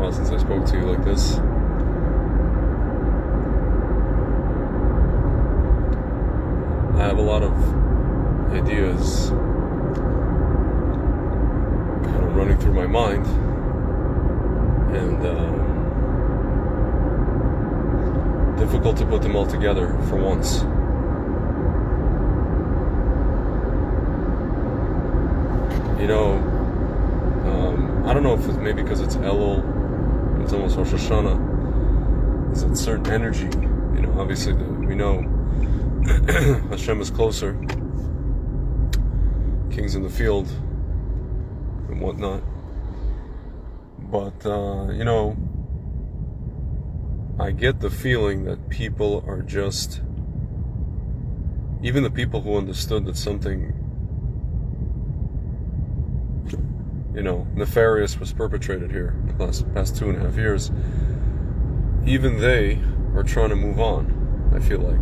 while since I spoke to you like this. I have a lot of ideas kind of running through my mind, and difficult to put them all together for once. You know, I don't know if it's maybe because it's Elul, it's almost Rosh Hashanah. It's a certain energy, you know. Obviously, we know Hashem is closer, kings in the field and whatnot. But you know, I get the feeling that people are just, even the people who understood that something, you know, nefarious was perpetrated here in the past 2.5 years, even they are trying to move on. I feel like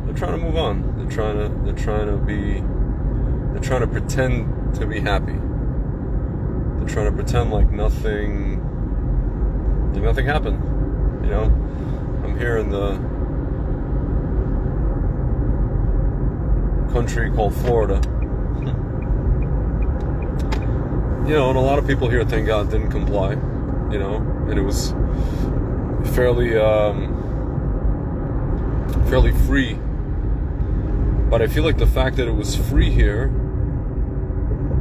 they're trying to move on. They're trying to pretend to be happy. They're trying to pretend like nothing happened. You know, I'm here in the country called Florida. You know, and a lot of people here, thank God, didn't comply, you know, and it was fairly free. But I feel like the fact that it was free here,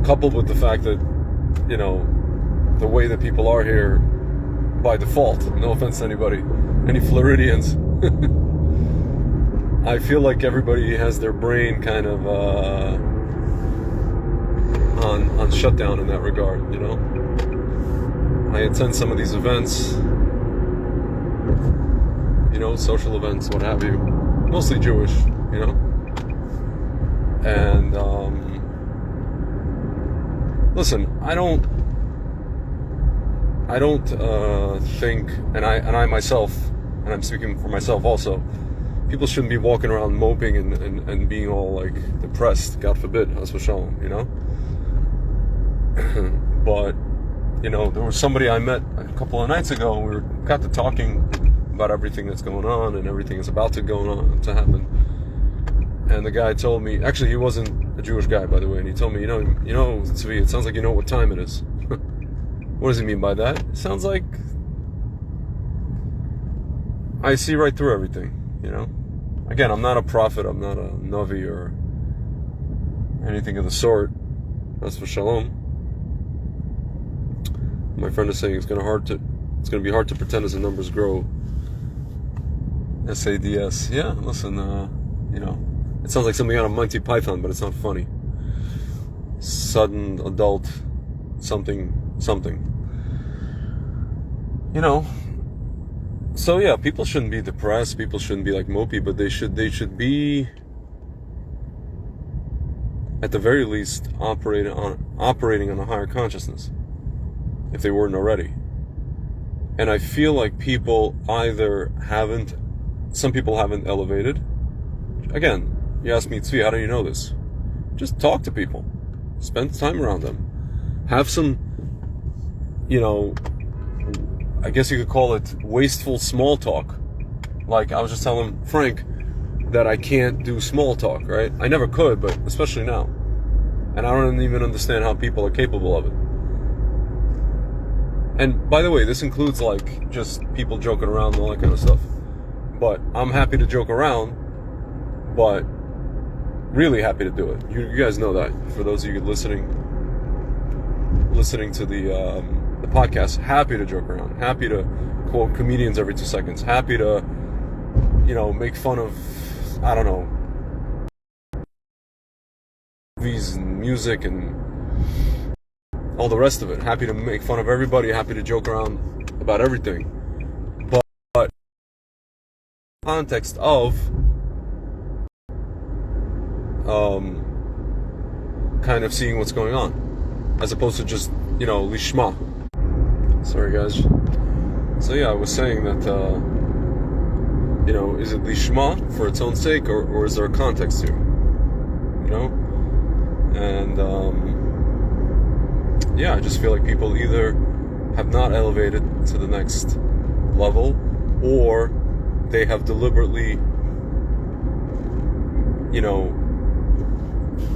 coupled with the fact that, you know, the way that people are here by default, no offense to anybody, any Floridians, I feel like everybody has their brain kind of on shutdown in that regard, you know. I attend some of these events, you know, social events, what have you, mostly Jewish, you know. And listen, I don't think, and I myself, and I'm speaking for myself also, people shouldn't be walking around moping and being all like depressed, God forbid, Chas v'shalom, you know. But, you know, there was somebody I met a couple of nights ago, and we got to talking about everything that's going on and everything that's about to happen. And the guy told me, actually he wasn't a Jewish guy, by the way, and he told me, you know, Tzvi, it sounds like you know what time it is. What does he mean by that? It sounds like I see right through everything, you know. Again, I'm not a prophet, I'm not a Navi or anything of the sort. That's for Shalom. My friend is saying it's going to be hard to pretend as the numbers grow. SADS. Yeah, listen, you know, it sounds like something out of Monty Python, but it's not funny. Sudden adult something. You know. So yeah, people shouldn't be depressed, people shouldn't be like mopey, but they should be, at the very least, operating on a higher consciousness, if they weren't already. And I feel like people some people haven't elevated. Again, you ask me, Tzvi, how do you know this? Just talk to people. Spend time around them. Have some, you know, I guess you could call it wasteful small talk. Like, I was just telling Frank that I can't do small talk, right? I never could, but especially now. And I don't even understand how people are capable of it. And by the way, this includes like just people joking around and all that kind of stuff. But I'm happy to joke around, but really happy to do it. You guys know that. For those of you listening to the podcast, happy to joke around, happy to quote comedians every 2 seconds, happy to, you know, make fun of, I don't know, movies and music and all the rest of it. Happy to make fun of everybody, happy to joke around about everything. But context of kind of seeing what's going on, as opposed to just, you know, lishma. Sorry guys. So yeah, I was saying that you know, is it lishma for its own sake, or is there a context here? You know? And yeah, I just feel like people either have not elevated to the next level, or they have deliberately,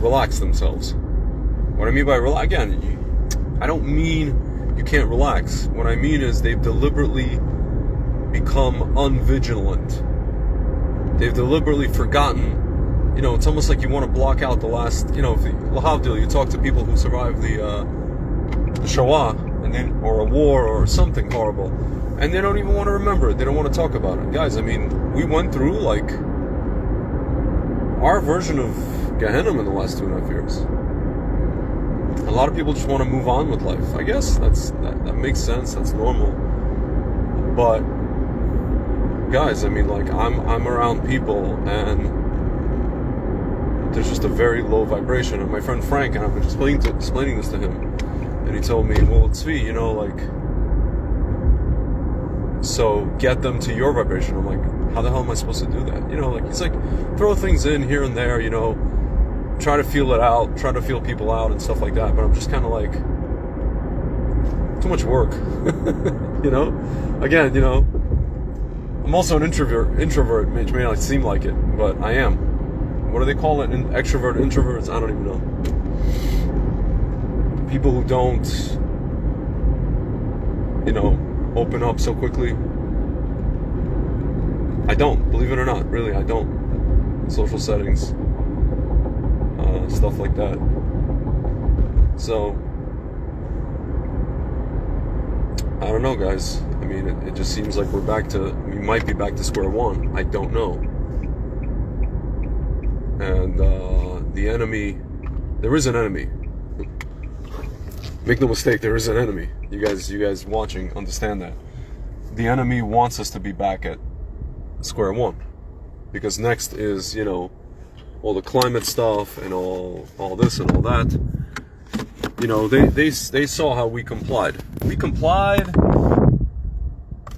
relaxed themselves. What I mean by relax, again, I don't mean you can't relax. What I mean is they've deliberately become unvigilant. They've deliberately forgotten. It's almost like you want to block out the last, if Lahavdil, you talk to people who survived the Shoah, or a war or something horrible, and they don't even want to remember it. They don't want to talk about it. Guys, we went through like our version of Gehenna in the last 2.5 years. A lot of people just want to move on with life. I guess that makes sense. That's normal. But guys, I'm around people and there's just a very low vibration. And my friend Frank, and I've been explaining this to him, and he told me, well, Tzvi, so get them to your vibration. I'm like, how the hell am I supposed to do that? He's like, throw things in here and there, try to feel it out, try to feel people out and stuff like that. But I'm just kind of like, too much work. Again, I'm also an introvert, which may not seem like it, but I am. What do they call it? Extrovert, introverts? I don't even know. People who don't, open up so quickly. I don't, believe it or not, really, I don't. Social settings, stuff like that. So, I don't know, guys. It just seems like we might be back to square one. I don't know. And the enemy, there is an enemy. Make no mistake, there is an enemy. You guys watching understand that. The enemy wants us to be back at square one, because next is all the climate stuff and all this and all that. They saw how we complied. We complied,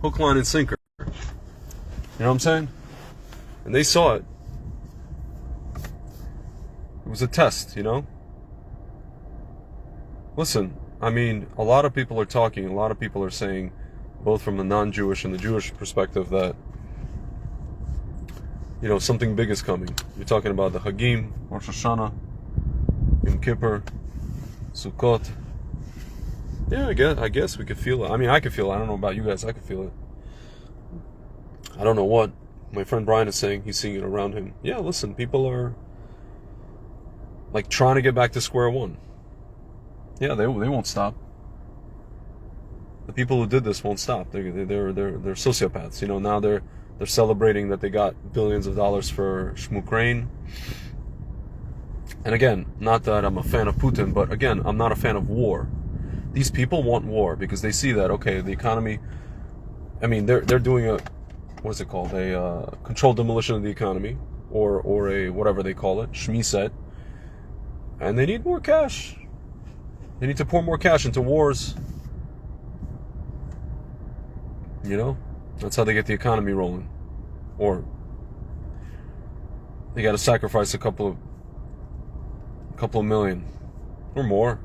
hook, line, and sinker. You know what I'm saying? And they saw it. It was a test, Listen, a lot of people are talking, a lot of people are saying, both from the non-Jewish and the Jewish perspective, that, something big is coming. You're talking about the Hagim, Rosh Hashanah, Yom Kippur, Sukkot. Yeah, I guess we could feel it. I could feel it. I don't know about you guys. I could feel it. I don't know what my friend Brian is saying. He's seeing it around him. Yeah, listen, people are like trying to get back to square one. Yeah, they won't stop. The people who did this won't stop. They're sociopaths. Now they're celebrating that they got billions of dollars for Shmuk. And again, not that I'm a fan of Putin, but again, I'm not a fan of war. These people want war because they see that, okay, the economy, they're doing a, what's it called? A controlled demolition of the economy, or a, whatever they call it, Shmiset. And they need more cash. They need to pour more cash into wars. That's how they get the economy rolling. Or they got to sacrifice a couple of million or more.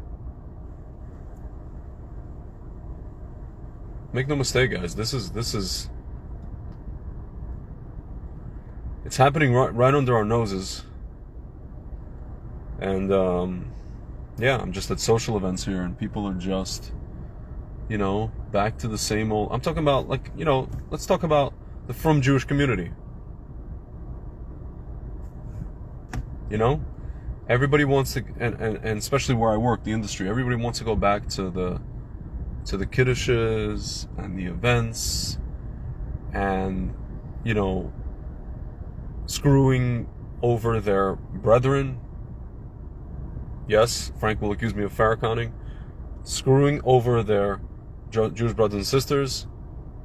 Make no mistake, guys. This is it's happening right under our noses. And I'm just at social events here, and people are just, back to the same old. I'm talking about, let's talk about the frum Jewish community. Everybody wants to, and especially where I work, the industry, everybody wants to go back to the kiddushes and the events, and screwing over their brethren. Yes, Frank will accuse me of Farrakhaning. Screwing over their Jewish brothers and sisters.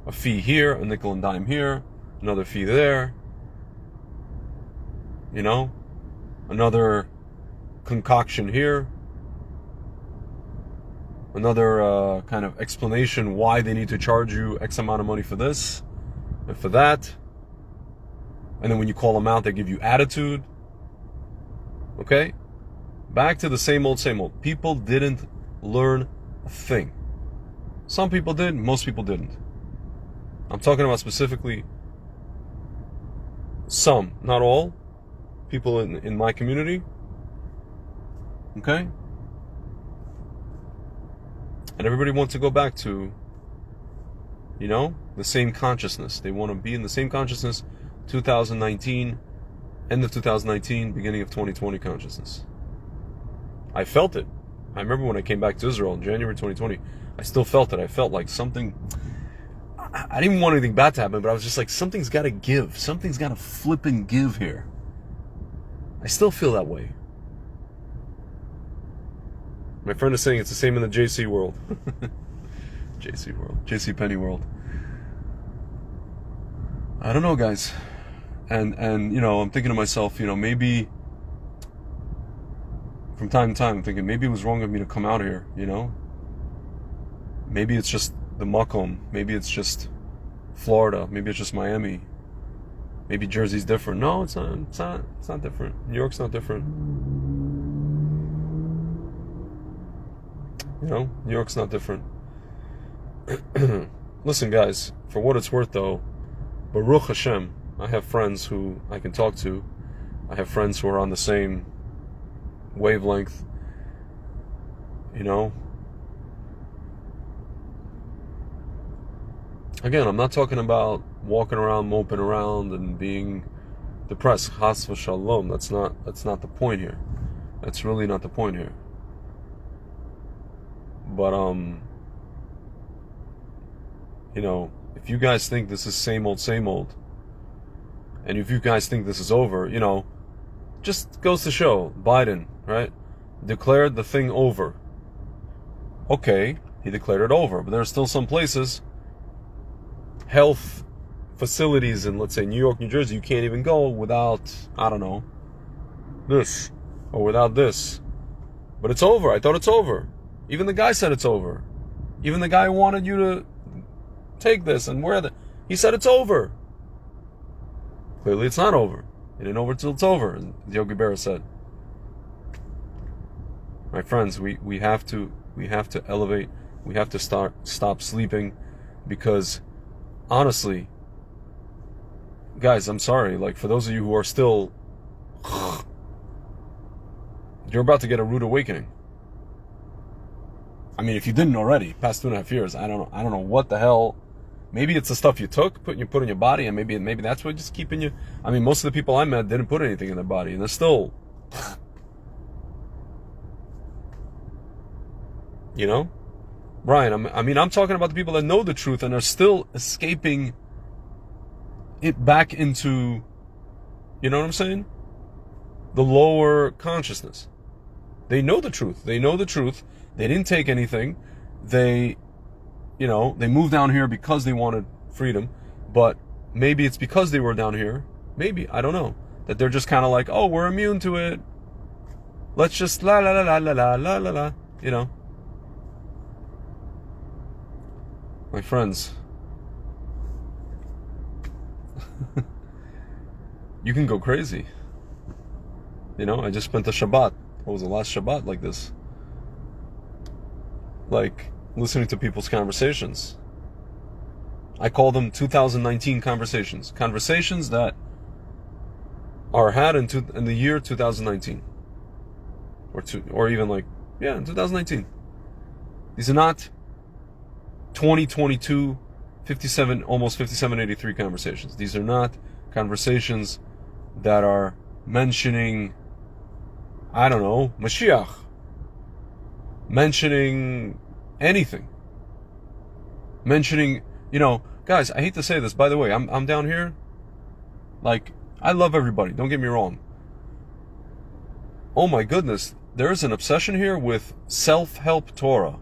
A fee here, a nickel and dime here, another fee there. Another concoction here. Another kind of explanation why they need to charge you X amount of money for this and for that. And then when you call them out, they give you attitude. Okay? Back to the same old, same old. People didn't learn a thing. Some people did, most people didn't. I'm talking about specifically some, not all, people in my community. Okay? And everybody wants to go back to, the same consciousness. They want to be in the same consciousness, 2019, end of 2019, beginning of 2020 consciousness. I felt it. I remember when I came back to Israel in January 2020, I still felt it. I felt like something, I didn't even want anything bad to happen, but I was just like, something's got to give. Something's got to flip and give here. I still feel that way. My friend is saying it's the same in the JC world. JC world. JC Penney world. I don't know, guys. And I'm thinking to myself, maybe from time to time, I'm thinking maybe it was wrong of me to come out here, Maybe it's just the Makom. Maybe it's just Florida. Maybe it's just Miami. Maybe Jersey's different. No, it's not. It's not different. New York's not different. New York's not different. Listen, guys, for what it's worth, though, Baruch Hashem, I have friends who I can talk to. I have friends who are on the same wavelength. Again, I'm not talking about walking around, moping around, and being depressed. Chas v'shalom. That's not the point here. That's really not the point here. But if you guys think this is same old, and if you guys think this is over, just goes to show Biden, right, declared the thing over. Okay, he declared it over, but there are still some places, health facilities in, let's say, New York, New Jersey, you can't even go without, I don't know, this, or without this. But it's over. I thought it's over. Even the guy said it's over. Even the guy who wanted you to take this and wear that, he said it's over. Clearly it's not over. It ain't over till it's over, as Yogi Berra said. My friends, we have to elevate. We have to stop sleeping, because honestly, guys, I'm sorry, like, for those of you who are still, you're about to get a rude awakening. I mean, if you didn't already, past 2.5 years, I don't know what the hell. Maybe it's the stuff you took, put in your body, and maybe that's what just keeping you. I mean, most of the people I met didn't put anything in their body, and they're still, Brian, I'm talking about the people that know the truth and are still escaping it back into, you know what I'm saying? The lower consciousness. They know the truth. They didn't take anything. They moved down here because they wanted freedom, but maybe it's because they were down here. Maybe, I don't know. That they're just kind of like, oh, we're immune to it. Let's just la la la la la la la la, My friends, you can go crazy. I just spent a Shabbat. What was the last Shabbat like this? Like, listening to people's conversations. I call them 2019 conversations. Conversations that are had in the year 2019. Or even in 2019. These are not 2022, 57, almost 5783 conversations. These are not conversations that are mentioning, I don't know, Mashiach. Mentioning anything. Mentioning, guys, I hate to say this, by the way, I'm down here. Like, I love everybody, don't get me wrong. Oh my goodness, there is an obsession here with self-help Torah.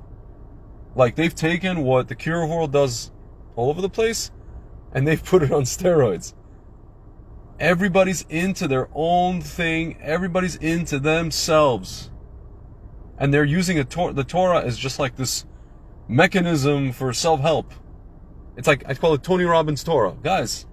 Like, they've taken what the Cure World does all over the place, and they've put it on steroids. Everybody's into their own thing. Everybody's into themselves. And they're using the Torah as just like this mechanism for self-help. It's like, I call it Tony Robbins Torah. Guys,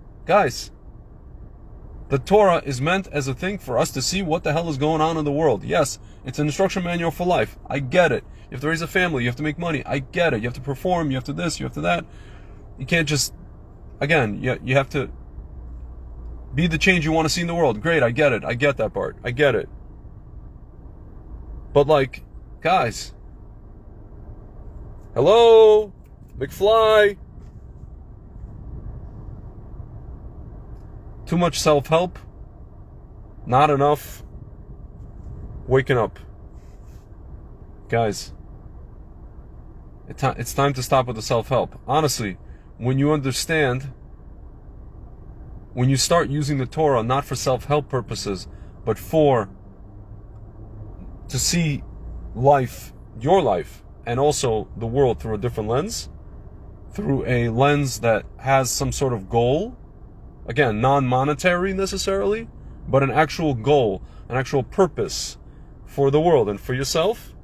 The Torah is meant as a thing for us to see what the hell is going on in the world. Yes, it's an instruction manual for life. I get it. You have to raise a family. You have to make money. I get it. You have to perform. You have to this. You have to that. You can't just, again, you have to be the change you want to see in the world. Great, I get it. I get that part. I get it. But like, guys, hello, McFly. Too much self-help, not enough waking up. Guys, it's time to stop with the self-help. Honestly, when you understand, when you start using the Torah not for self-help purposes, but to see life, your life, and also the world through a different lens, through a lens that has some sort of goal, again, non-monetary necessarily, but an actual goal, an actual purpose for the world and for yourself,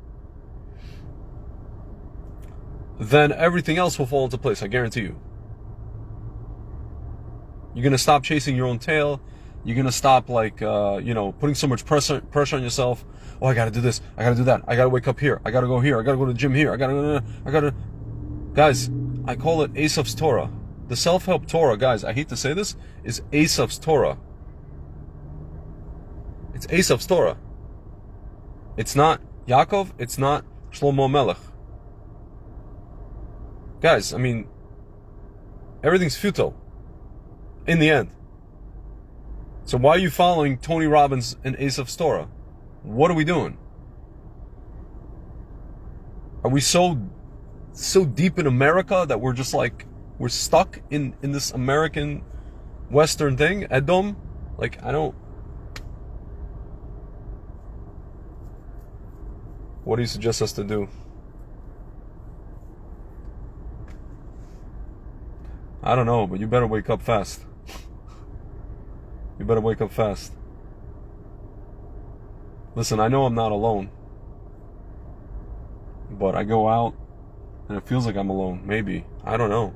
then everything else will fall into place, I guarantee you. You're going to stop chasing your own tail. You're going to stop, putting so much pressure on yourself. Oh, I got to do this. I got to do that. I got to wake up here. I got to go here. I got to go to the gym here. I got to... Guys, I call it Asaf's Torah. The self-help Torah, guys, I hate to say this, is Asaf's Torah. It's Asaf's Torah. It's not Yaakov. It's not Shlomo Melech. Guys, I mean, everything's futile in the end. So why are you following Tony Robbins and Asaf's Torah? What are we doing? Are we so deep in America that we're just like, we're stuck in this American Western thing, Edom? Like, I don't... What do you suggest us to do? I don't know, but you better wake up fast. You better wake up fast. Listen, I know I'm not alone. But I go out and it feels like I'm alone. Maybe. I don't know.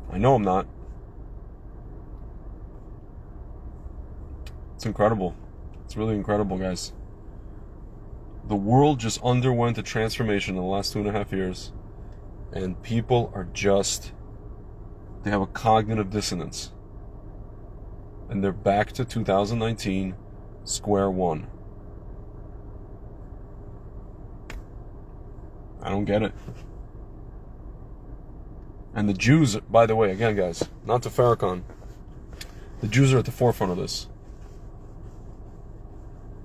I know I'm not. It's incredible. It's really incredible, guys. The world just underwent a transformation in the last 2.5 years. And people are just... They have a cognitive dissonance. And they're back to 2019, square one. I don't get it. And the Jews, by the way, again, guys, not to Farrakhan, the Jews are at the forefront of this.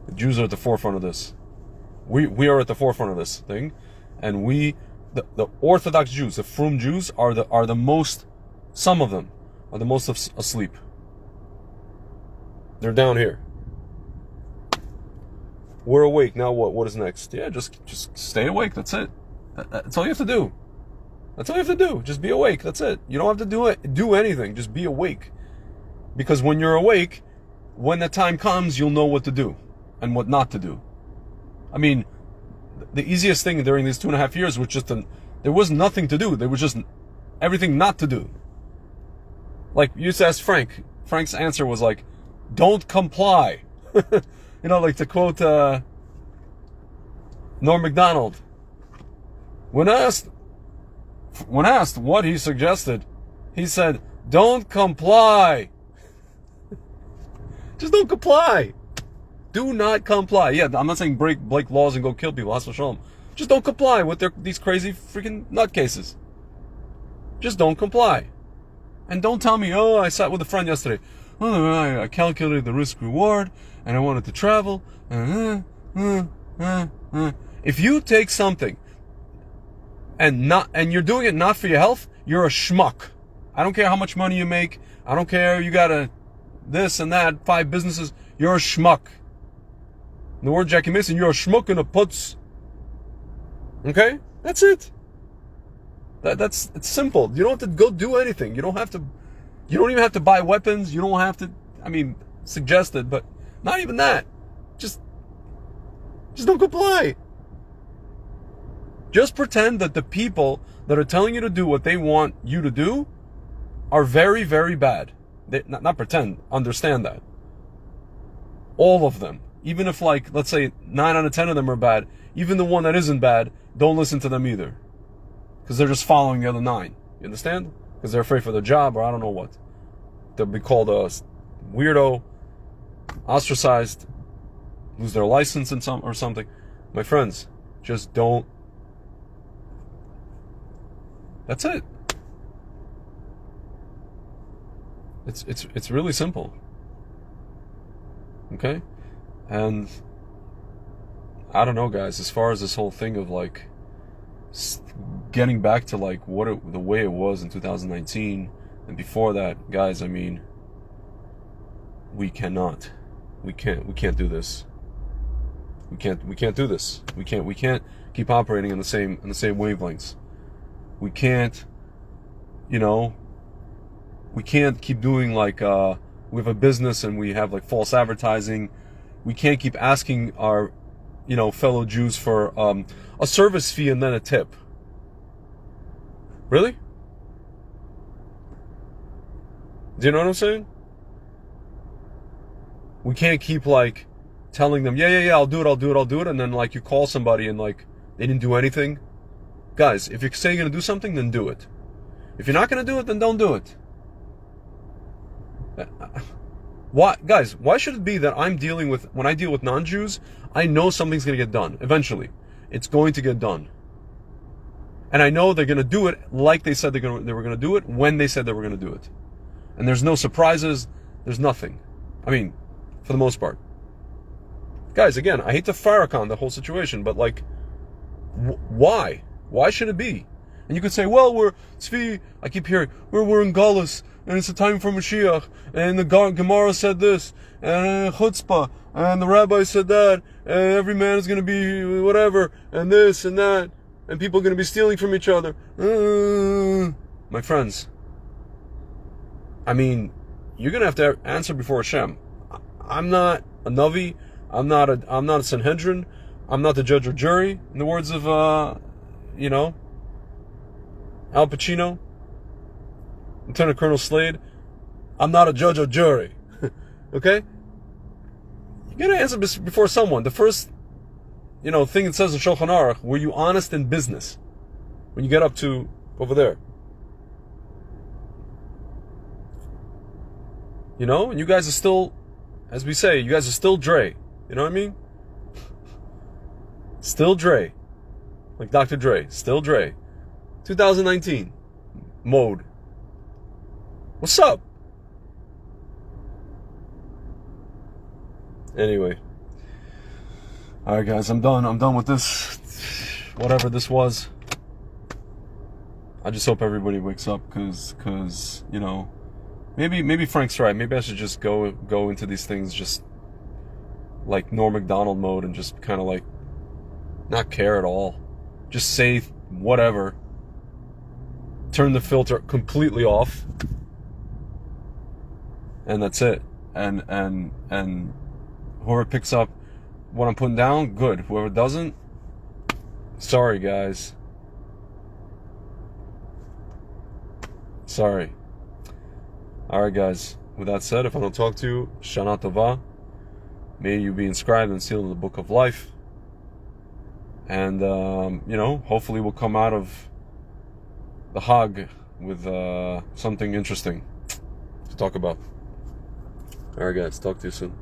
The Jews are at the forefront of this. We are at the forefront of this thing, and the Orthodox Jews, the Frum Jews, are the most. Some of them are the most asleep. They're down here. We're awake now. What is next? Yeah, just stay awake. That's it. That's all you have to do. That's all you have to do. Just be awake. That's it. You don't have to do anything. Just be awake. Because when you're awake, when the time comes, you'll know what to do and what not to do. I mean, the easiest thing during these 2.5 years was just there was nothing to do. There was just everything not to do. Like, you used to ask Frank. Frank's answer was like, don't comply. You know, like to quote Norm Macdonald. When asked what he suggested, he said, don't comply. Just don't comply. Do not comply. Yeah, I'm not saying break laws and go kill people. Has v'shalom. Just don't comply with these crazy freaking nutcases. Just don't comply. And don't tell me, oh, I sat with a friend yesterday. Oh, I calculated the risk reward and I wanted to travel. If you take something and you're doing it not for your health, you're a schmuck. I don't care how much money you make. I don't care you got this and that, 5 businesses. You're a schmuck. In the word Jackie Mason, you're a schmuck and a putz. Okay? That's it. It's simple. You don't have to go do anything. You don't even have to buy weapons. You don't have to, suggested, but not even that. Just don't comply. Just pretend that the people that are telling you to do what they want you to do are very, very bad. not pretend, understand that. All of them. Even if, like, let's say 9 out of 10 of them are bad, even the one that isn't bad, don't listen to them either. Because they're just following the other 9. You understand? Because they're afraid for their job, or I don't know what. They'll be called a weirdo, ostracized, lose their license or something. My friends, just don't. That's it. It's really simple. Okay? And I don't know, guys, as far as this whole thing of like getting back to like the way it was in 2019 and before that, guys, I mean, we can't do this. We can't do this. We can't keep operating in the same wavelengths. We can't, we can't keep doing like we have a business and we have like false advertising. We can't keep asking our, fellow Jews for a service fee and then a tip. Really? Do you know what I'm saying? We can't keep like telling them, yeah, I'll do it, and then like you call somebody and like they didn't do anything. Guys, if you say you're gonna do something, then do it. If you're not gonna do it, then don't do it. Why, guys? Why should it be that when I deal with non-Jews, I know something's gonna get done eventually. It's going to get done, and I know they're gonna do it like they said they were gonna do it when they said they were gonna do it, and there's no surprises. There's nothing. I mean, for the most part, guys. Again, I hate to Farrakhan the whole situation, but like, why? Why should it be? And you could say, well, Tzvi, I keep hearing, we're in Galus, and it's a time for Mashiach, and the Gemara said this, and Chutzpah, and the rabbi said that, and every man is going to be whatever, and this and that, and people are going to be stealing from each other. My friends, I mean, you're going to have to answer before Hashem. I'm not a Navi, I'm not a Sanhedrin, I'm not the judge or jury, in the words of, Al Pacino, Lieutenant Colonel Slade. I'm not a judge or jury. Okay? You gotta answer before someone. The first, thing it says in Shulchan Aruch, were you honest in business? When you get up to over there. And you guys are still, as we say, you guys are still Dre. You know what I mean? Still Dre. Like Dr. Dre. Still Dre. 2019 mode. What's up? Anyway. Alright guys, I'm done with this. Whatever this was. I just hope everybody wakes up cause maybe Frank's right. Maybe I should just go into these things just like Norm Macdonald mode and just kind of like not care at all. Just say whatever. Turn the filter completely off, and that's it. And whoever picks up what I'm putting down, good. Whoever doesn't, sorry guys. Sorry. Alright guys, with that said, if I don't talk to you, Shana Tova. May you be inscribed and sealed in the book of life. And, hopefully we'll come out of the Hag with something interesting to talk about. Alright guys, talk to you soon.